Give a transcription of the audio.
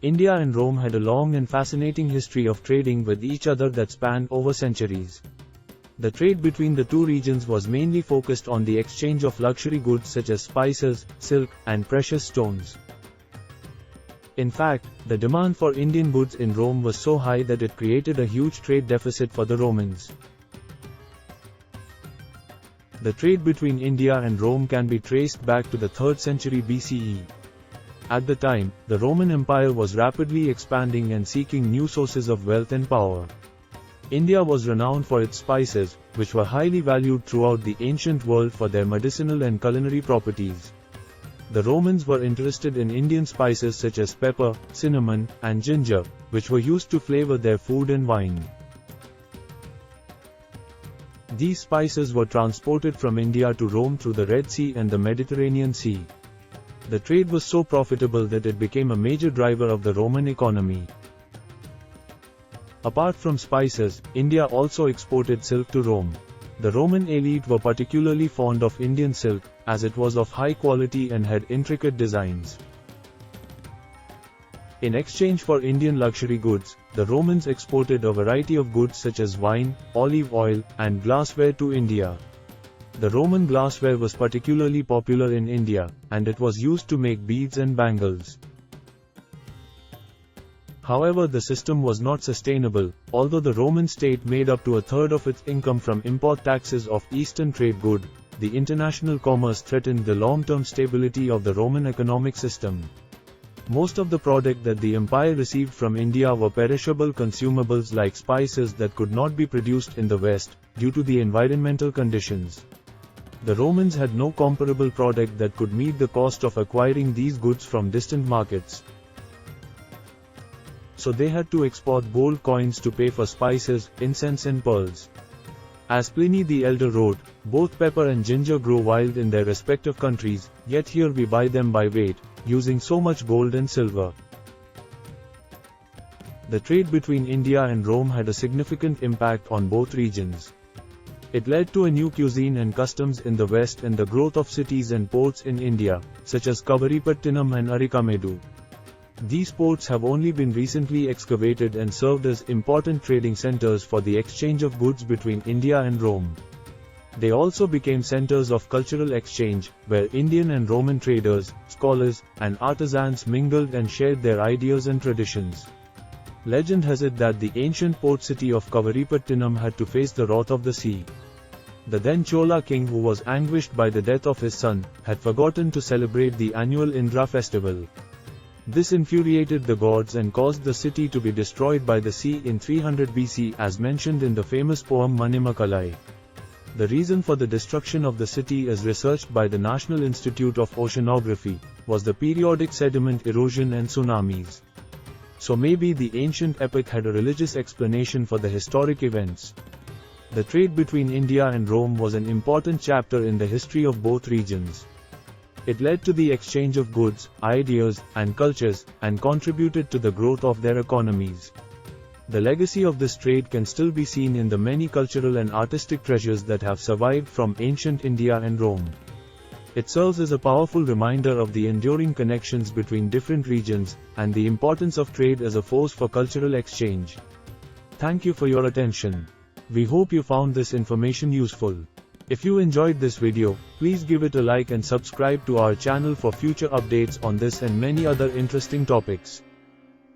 India and Rome had a long and fascinating history of trading with each other that spanned over centuries. The trade between the two regions was mainly focused on the exchange of luxury goods such as spices, silk, and precious stones. In fact, the demand for Indian goods in Rome was so high that it created a huge trade deficit for the Romans. The trade between India and Rome can be traced back to the 3rd century BCE. At the time, the Roman Empire was rapidly expanding and seeking new sources of wealth and power. India was renowned for its spices, which were highly valued throughout the ancient world for their medicinal and culinary properties. The Romans were interested in Indian spices such as pepper, cinnamon, and ginger, which were used to flavor their food and wine. These spices were transported from India to Rome through the Red Sea and the Mediterranean Sea. The trade was so profitable that it became a major driver of the Roman economy. Apart from spices, India also exported silk to Rome. The Roman elite were particularly fond of Indian silk, as it was of high quality and had intricate designs. In exchange for Indian luxury goods, the Romans exported a variety of goods such as wine, olive oil, and glassware to India. The Roman glassware was particularly popular in India, and it was used to make beads and bangles. However, the system was not sustainable. Although the Roman state made up to a third of its income from import taxes of Eastern trade goods, the international commerce threatened the long-term stability of the Roman economic system. Most of the product that the empire received from India were perishable consumables like spices that could not be produced in the West, due to the environmental conditions. The Romans had no comparable product that could meet the cost of acquiring these goods from distant markets. So they had to export gold coins to pay for spices, incense and pearls. As Pliny the Elder wrote, both pepper and ginger grow wild in their respective countries, yet here we buy them by weight, using so much gold and silver. The trade between India and Rome had a significant impact on both regions. It led to a new cuisine and customs in the West and the growth of cities and ports in India, such as Kaveripattinam and Arikamedu. These ports have only been recently excavated and served as important trading centers for the exchange of goods between India and Rome. They also became centers of cultural exchange, where Indian and Roman traders, scholars, and artisans mingled and shared their ideas and traditions. Legend has it that the ancient port city of Kaveripattinam had to face the wrath of the sea. The then Chola king, who was anguished by the death of his son, had forgotten to celebrate the annual Indra festival. This infuriated the gods and caused the city to be destroyed by the sea in 300 BC, as mentioned in the famous poem Manimakalai. The reason for the destruction of the city, as researched by the National Institute of Oceanography, was the periodic sediment erosion and tsunamis. So maybe the ancient epic had a religious explanation for the historic events. The trade between India and Rome was an important chapter in the history of both regions. It led to the exchange of goods, ideas, and cultures, and contributed to the growth of their economies. The legacy of this trade can still be seen in the many cultural and artistic treasures that have survived from ancient India and Rome. It serves as a powerful reminder of the enduring connections between different regions, and the importance of trade as a force for cultural exchange. Thank you for your attention. We hope you found this information useful. If you enjoyed this video, please give it a like and subscribe to our channel for future updates on this and many other interesting topics.